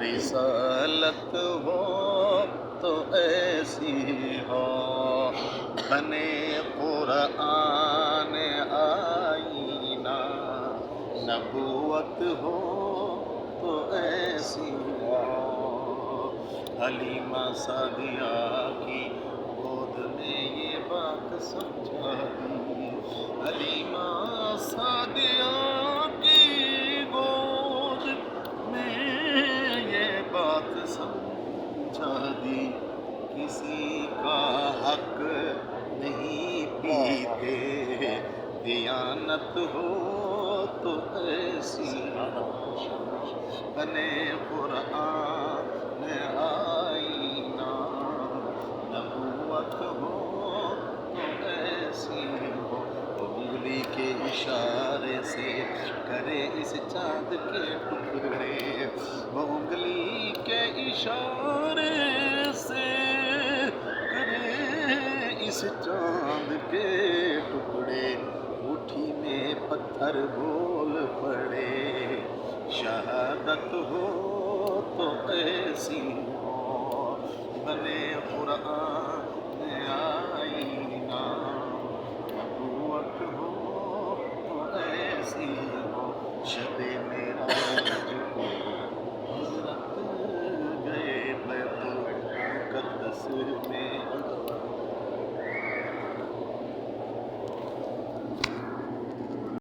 رسالت ہو تو ایسی ہو، بنے قرآن آئینہ، نبوت ہو تو ایسی ہو۔ حلیمہ سعدیہ کی گود میں یہ بات سمجھا دی، حلیمہ سعدیہ کی گود میں یہ بات سمجھا دی، کسی کا حق نہیں پیتے، دیانت ہو تو ایسی ہو، بنے قرآن آئینہ، نبوت ہو تو ایسی ہو۔ انگلی کے اشارے سے کرے اس چاند کے ٹکڑے، وہ انگلی کے اشارے سے کرے اس چاند کے ٹکڑے، مٹھی میں پتھر بول پڑے، شہادت ہو تو ایسی ہو، بنے